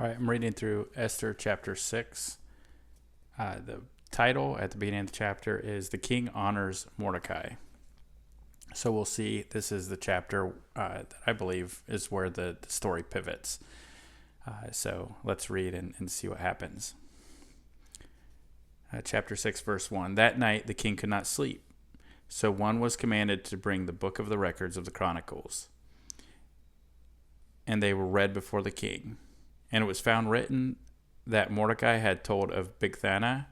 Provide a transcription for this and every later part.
All right, I'm reading through Esther chapter 6. The title at the beginning of the chapter is The King Honors Mordecai. So we'll see, this is the chapter that I believe is where the story pivots. So let's read and see what happens. Chapter 6, verse 1. That night the king could not sleep. So one was commanded to bring the book of the records of the Chronicles. And they were read before the king. And it was found written that Mordecai had told of Bigthana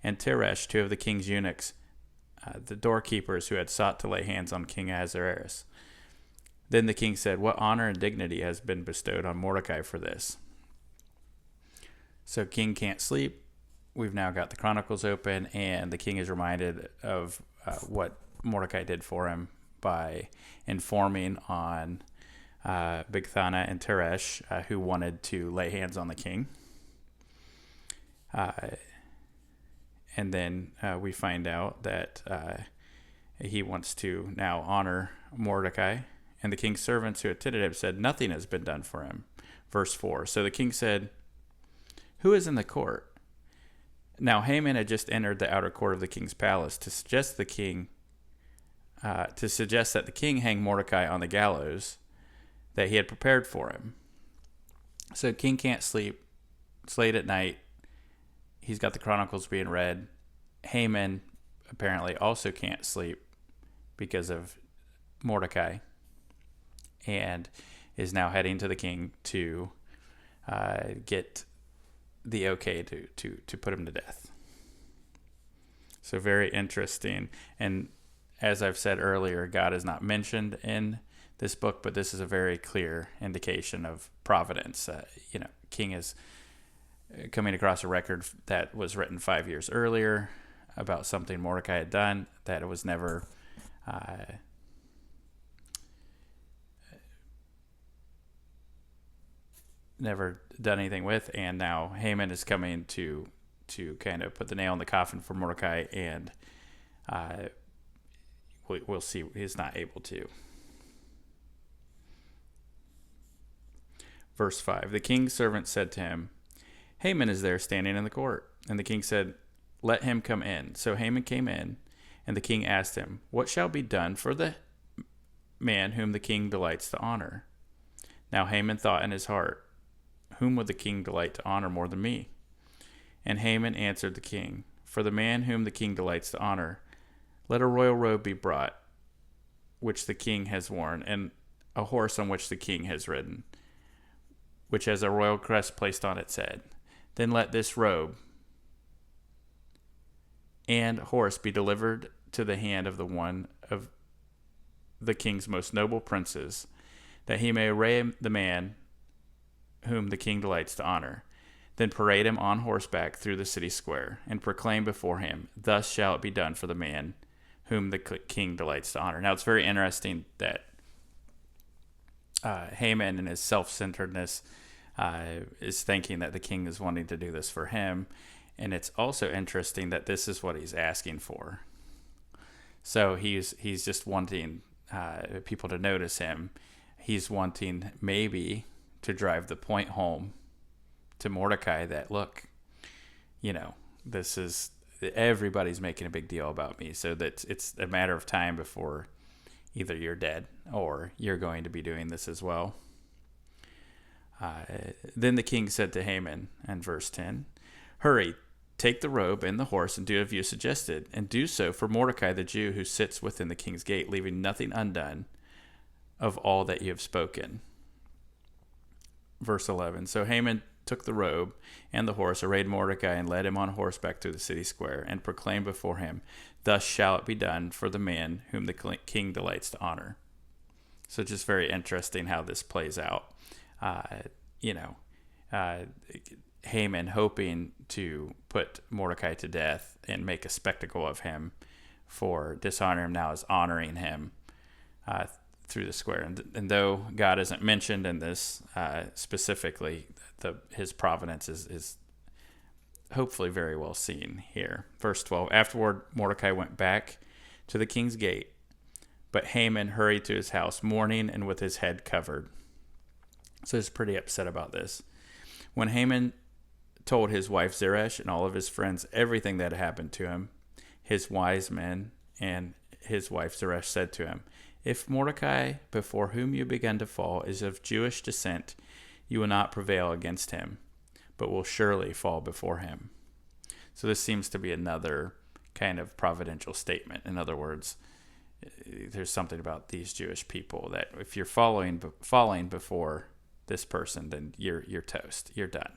and Teresh, two of the king's eunuchs, the doorkeepers who had sought to lay hands on King Ahasuerus. Then the king said, "What honor and dignity has been bestowed on Mordecai for this?" So king can't sleep. We've now got the Chronicles open, and the king is reminded of what Mordecai did for him by informing on Bigthana and Teresh, who wanted to lay hands on the king. And then we find out that he wants to now honor Mordecai. And the king's servants who attended him said, "Nothing has been done for him." Verse 4. So the king said, "Who is in the court?" Now Haman had just entered the outer court of the king's palace to suggest that the king hang Mordecai on the gallows that he had prepared for him. So king can't sleep. It's late at night. He's got the Chronicles being read. Haman apparently also can't sleep because of Mordecai, and is now heading to the king to get the okay to put him to death. So very interesting. And as I've said earlier, God is not mentioned in this book, but this is a very clear indication of providence. King is coming across a record that was written 5 years earlier about something Mordecai had done that it was never done anything with, and now Haman is coming to kind of put the nail in the coffin for Mordecai, and we'll see he's not able to. Verse 5, the king's servant said to him, "Haman is there standing in the court." And the king said, "Let him come in." So Haman came in, and the king asked him, "What shall be done for the man whom the king delights to honor?" Now Haman thought in his heart, "Whom would the king delight to honor more than me?" And Haman answered the king, "For the man whom the king delights to honor, let a royal robe be brought, which the king has worn, and a horse on which the king has ridden, which has a royal crest placed on its head. Then let this robe and horse be delivered to the hand of the one of the king's most noble princes, that he may array the man whom the king delights to honor. Then parade him on horseback through the city square, and proclaim before him, 'Thus shall it be done for the man whom the king delights to honor.'" Now it's very interesting that Haman, in his self-centeredness, is thinking that the king is wanting to do this for him. And it's also interesting that this is what he's asking for. So he's just wanting people to notice him. He's wanting maybe to drive the point home to Mordecai that, look, this is, everybody's making a big deal about me, so that it's a matter of time before either you're dead or you're going to be doing this as well. Then the king said to Haman, in verse 10, "Hurry, take the robe and the horse and do as you suggested, and do so for Mordecai the Jew who sits within the king's gate, leaving nothing undone of all that you have spoken." Verse 11, so Haman took the robe and the horse, arrayed Mordecai, and led him on horseback through the city square, and proclaimed before him, "Thus shall it be done for the man whom the king delights to honor." So just very interesting how this plays out. Haman hoping to put Mordecai to death and make a spectacle of him for dishonoring him, now is honoring him through the square. And though God isn't mentioned in this specifically, his providence is hopefully very well seen here. Verse 12, afterward Mordecai went back to the king's gate, but Haman hurried to his house, mourning and with his head covered. So he's pretty upset about this. When Haman told his wife Zeresh and all of his friends everything that had happened to him, his wise men and his wife Zeresh said to him, "If Mordecai, before whom you began to fall, is of Jewish descent, you will not prevail against him, but will surely fall before him." So this seems to be another kind of providential statement. In other words, there's something about these Jewish people that if you're falling before this person, then you're toast. You're done.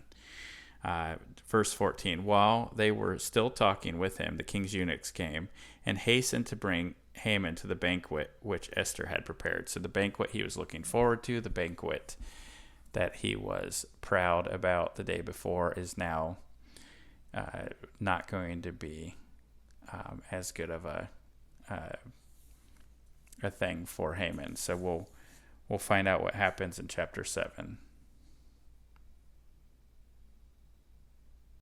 Verse 14, while they were still talking with him, the king's eunuchs came and hastened to bring Haman to the banquet which Esther had prepared. So the banquet he was looking forward to, the banquet that he was proud about the day before, is now not going to be as good of a thing for Haman. So we'll find out what happens in chapter 7.